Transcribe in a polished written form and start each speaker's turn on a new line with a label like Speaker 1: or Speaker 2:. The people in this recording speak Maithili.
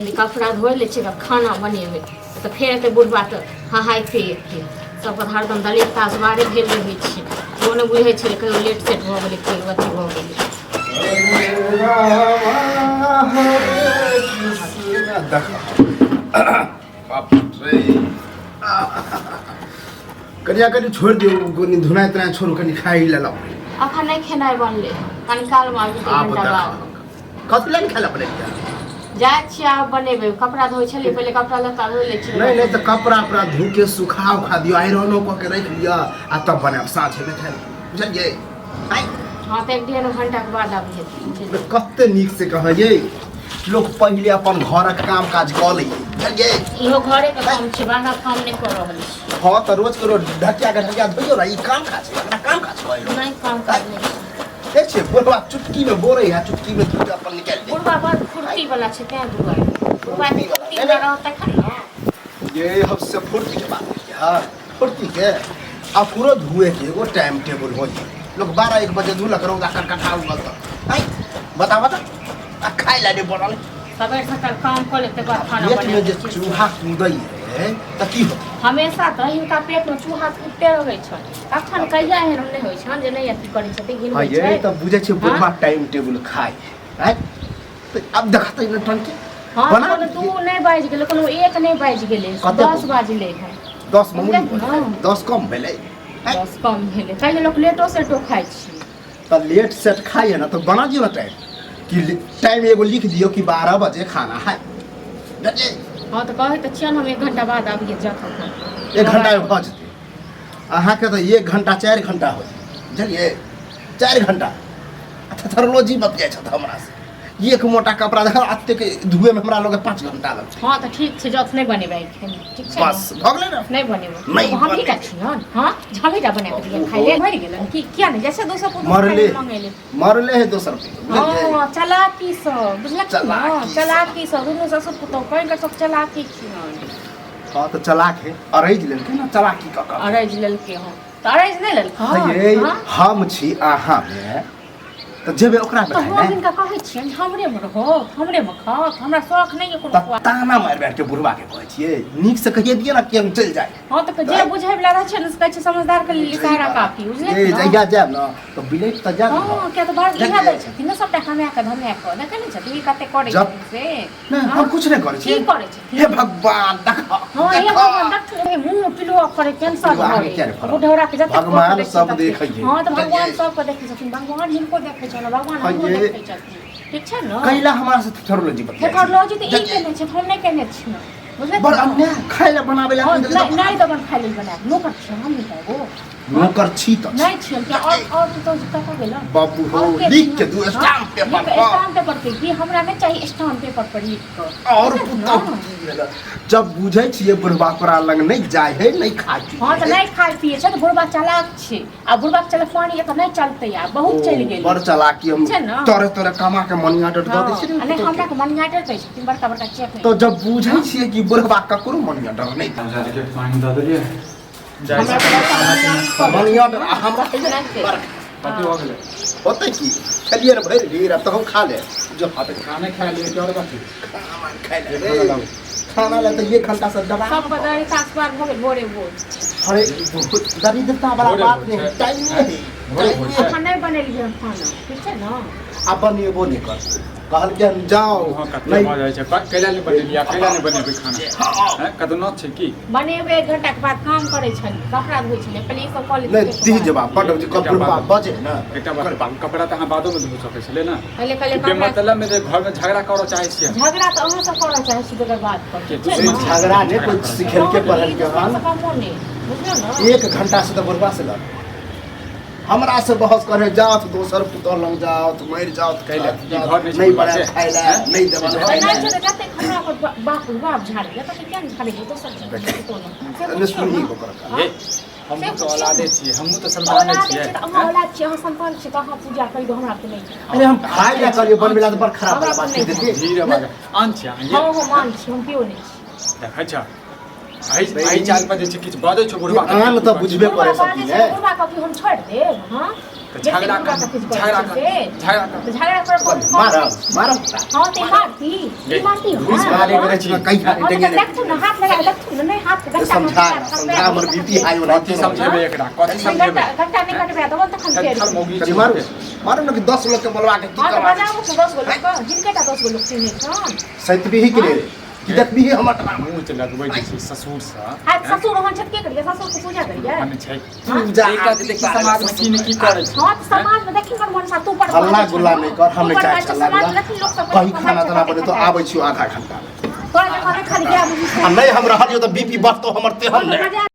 Speaker 1: कपड़ा धोए ले खाना बनेबे तो फेर के बुढ़बा तो हहाइते सब हरदम दलित तासबारे भेल रहे छै ओ ने बुझे छै कहियो लेट सेट भ गेलै कहियो अथी भ गेलै
Speaker 2: कनिया कनि छोड़ दियो धुनाई तना छोड़ कनि खाई ले लो
Speaker 1: अखन नहीं खेनाई बनले कनि काल मार दू घंटा बाद
Speaker 2: कतले खाला पड़े
Speaker 1: जाय छी आब बनेबे कपड़ा धोइ छले पहले कपड़ा लत्ता धोइ ले छी
Speaker 2: नहीं तो कपड़ा अपना धो के सुखा उखा दियो आयरनो क के रख लिया आ तब बनाब साँझ में खाए बुझलिए
Speaker 1: हां तो 1.5 घंटा के बाद आब हेतै
Speaker 2: कते नीक से कहइए लोग पहले अपन घर के काम काज क ले बुझलिए
Speaker 1: इहो घरे के काम छै बाहर काम नहीं कर रहल छी
Speaker 2: हां तो रोज करो ढकिया धोइयो रा ई काम काज काम काज कइलो
Speaker 1: नहीं काम काज नहीं
Speaker 2: देख छे बुढ़वा चुटकी में बोरे है चुटकी में दूध अपन निकाल दे
Speaker 1: बुढ़वा बहुत फुर्ती वाला छै क्या दुआ बुढ़वा फुर्ती वाला रहता खाना
Speaker 2: ये हमसे फुर्ती के बात है हां फुर्ती के आ पूरा धुए के एगो टाइम टेबल हो लोग 12-1 बजे धुला करो जाकर कठा उगल तो नहीं बतावा तो आ खाई लाने बनल
Speaker 1: सवेर सकाल काम कर लेते बाद खाना
Speaker 2: पेट
Speaker 1: बने
Speaker 2: में जे चूहा कूदई है त की हो
Speaker 1: हमेशा तो इनका पेट में चूहा कूदते रहै छै अखन कहिया एहन नहीं होय छै जे नहीं अथी करै छथि गिन
Speaker 2: हां ये त बुझे छै बुढ़वा टाइम टेबल खाय हैं तो अब देखतै न टंकी
Speaker 1: हां कोनो 2 नहीं बाज गेलै कोनो 1 नहीं बाज गेलै 10 बाजले है
Speaker 2: 10 मामूली 10 कम भेलै
Speaker 1: 10 कम भेलै पहले लोग लेटो सेटो खाइ छी
Speaker 2: त लेट सेट खाइए ना तो बना दियो टाइम कि टाइम एगो लिख दियो कि 12 बजे खाना है देखिए
Speaker 1: हां तो कहे त छियन हम 1 घंटा बाद आबिए जात हम
Speaker 2: 1 घंटा में भज अहाँ के तो 1 घंटा 4 घंटा हो बुझलिए 4 घंटा थर्मोलॉजी मत जाय छ हमरा से एक मोटा कपड़ा देखा आते के धुए में हमरा लोग 5 घंटा लग
Speaker 1: हां तो ठीक छै जत नहीं बनेबै ठीक छै
Speaker 2: बस भगले ना
Speaker 1: नहीं बनेबै हम ही छियन हां झमेटा बना के दिए खाइ ले मर गेलन कि क्या नहीं जैसे 200 को
Speaker 2: मरले है 200 रुपया
Speaker 1: हां चालाकी से बुझलक चालाकी से दुनु ससुर पुतो कहीं का सब चालाकी छियन
Speaker 2: हां तो चलाक है अरैज लेलके ना चालाकी का
Speaker 1: अरैज लेलके हो तो अरैज नहीं लेलके
Speaker 2: ये हम छी आहा में तो जेबे ओकरा
Speaker 1: तो हम इनका कहै छियन हमरे में रहो हमरे में खा हमरा शौक नहीं है कोनो
Speaker 2: ताना मार बैठ के बुढ़वा के कहै छिए नीक से कहिए दिए ना कि हम चल जाए
Speaker 1: हां तो जे बुझै वाला रह छै न कहै छै समझदार के लिए इशारा काफी बुझले
Speaker 2: ए जइया जाब ना तो बिलेट त जा
Speaker 1: हां क्या तो बाहर इहा दै छथिन न सबटा कमाया के धनिया के देखे नै छथि कते करे से
Speaker 2: ना हम कुछ नहीं करे छी
Speaker 1: की करे छी
Speaker 2: हे भगवान देखा
Speaker 1: हां हे भगवान देख मुंह पिलो करे कैंसर भरे बुढ़ौरा के जते
Speaker 2: भगवान सब देखै छै
Speaker 1: हां तो भगवान सब को देखै छथिन भगवान जिनको देखै छै ना भगवान हमको देखै छथिन ठीक छै न
Speaker 2: कैला हमरा से थर्मोलॉजी बता
Speaker 1: थर्मोलॉजी त ई केने छै हम नहीं केने छी बुझले
Speaker 2: बड़ अन्य खाइला बनाबे ला
Speaker 1: नहीं तो बन खाइले बना नौकर छी हम नहीं कहबो
Speaker 2: नौकर छी त
Speaker 1: नहीं छी क्या और तो कता गेला
Speaker 2: बाबू हो लिख के दू स्टाम्प पेपर पर
Speaker 1: स्टाम्प पेपर पे कि हमरा नहीं चाहिए स्टाम्प पेपर पर लिख के
Speaker 2: और पुता जब बुझै छिए बुढ़वा तोरा लग नहीं जाय है नहीं खाय छी
Speaker 1: हां त नहीं खाय पिए छै त बुढ़वा चालाक छै आ बुढ़वा चले पानी त नहीं चलते यार बहुत चल गेल
Speaker 2: बड़ चालाकी हम तोरे कमा के मनी आर्डर द दै छी
Speaker 1: अरे हमरा के मनी आर्डर कहै छै बड़का बड़का चेक
Speaker 2: तो जब बुझै छिए कि बुढ़वा ककरो मनी आर्डर नहीं
Speaker 3: समझा के पानी द देलिए
Speaker 2: मनी आर्डर हमरा
Speaker 3: बाकी हो गेले
Speaker 2: होतै की खेलिए रे भइर लीर अब तो हम खा ले जो खाते
Speaker 3: खाने खा लिए और बाकी
Speaker 2: खाए ले खाना ले तो 1 घंटा से दबा
Speaker 1: सब बदल तास बार हो गेल भोरे भोर
Speaker 2: अरे दरिद्रता वाला बात नहीं टाइम नहीं
Speaker 1: खाना नहीं बनेलिए खाना ठीक छै न
Speaker 2: अब बनेबो नहीं कर कहल के जाओ
Speaker 3: नहीं हो जाय छै कैला ने बनेलिया कैला ने बनेबे खाना हैं कदनो छै की
Speaker 1: बनेबे 1 घंटा के बाद काम करे छै कपड़ा धोइ छै पहले ई सब कॉल
Speaker 2: नहीं दी जवाब बड़ कपड़ा बजे ना
Speaker 3: एकटा बात कपड़ा त हां बादो में धो सकै छले ना
Speaker 1: पहले
Speaker 3: बेमतलब में घर में झगड़ा करो चाहे छियै
Speaker 1: झगड़ा तो अहाँ सब करे चाहे छी तकर बाद पर
Speaker 2: झगड़ा ने कोई सिखेल के पढ़ल के हां
Speaker 1: कमो ने बुझलो न
Speaker 2: 1 घंटा से तो बुढ़वा से लड़ हमरा से बहस करे जात दोसर पुतौ लग जाओ तो मर जाओ
Speaker 3: कैला घर में
Speaker 2: नहीं बड़ा खाइला नहीं देबा
Speaker 1: नहीं छै जते खाना को बाप झाड़े या तो क्या झाड़े तो सब तो
Speaker 2: ने सुनी को कर
Speaker 3: हम तो औलादे छी हम तो संतान छी
Speaker 1: हम औलाद छी हम संतान छी तो हम पूजा करी दो हमरा के नहीं
Speaker 2: अरे हम खाइ ला करियो बनबेला तो बड़ खराब बात छै देखिए
Speaker 3: धीरे बाग आन छी
Speaker 1: हां हां मान छी हम क्यों नहीं
Speaker 3: देखै छ आई चाल पर जे किछ बादो छ बुढ़वा
Speaker 2: आन तो बुझबे करे सब ने
Speaker 1: बुढ़वा कभी हम छोड़ देब हां
Speaker 3: झगड़ा कर झगड़ा कर
Speaker 2: मारा मारा
Speaker 1: हाँ ते मारती
Speaker 2: घूस मारे करे छ कई
Speaker 1: देखे देखथु न हाथ लगा देखथु न हाथ
Speaker 2: समझा हमर बीपी हाई होला
Speaker 3: कथी समझेबे एकरा कथी समझेबे
Speaker 1: घंटा नहीं कटबे तो बोल तखन फेर
Speaker 3: थर मौगी
Speaker 2: कनी मारू मारू न कि 10 लोग के बोलवा के की
Speaker 1: हां तो
Speaker 2: करवा
Speaker 1: बजाओ को 10 गो लोग जिनके ता 10 गो लोग चिन्हे छन
Speaker 2: सैतबी ही के रे कि देखबी ही हमर
Speaker 3: मुंह से लगबै छै ससुर सा
Speaker 1: हाथ ससुर रहन छत के करिए ससुर को पूजा करिए
Speaker 3: माने छै
Speaker 2: पूजा
Speaker 3: एकटा देखि समाज में की करे छै
Speaker 1: हां समाज में देखी मन सा तू पर
Speaker 2: हल्ला गुल्ला नहीं कर हमने चाय चला
Speaker 1: समाज देखी लोग सब
Speaker 2: कहीं खाना दाना बने तो आबै छी आधा घंटा
Speaker 1: तोरा जखन खाली गया
Speaker 2: आ नहीं हम रहलियो तो बीपी बढ़तो हमर ते हम नहीं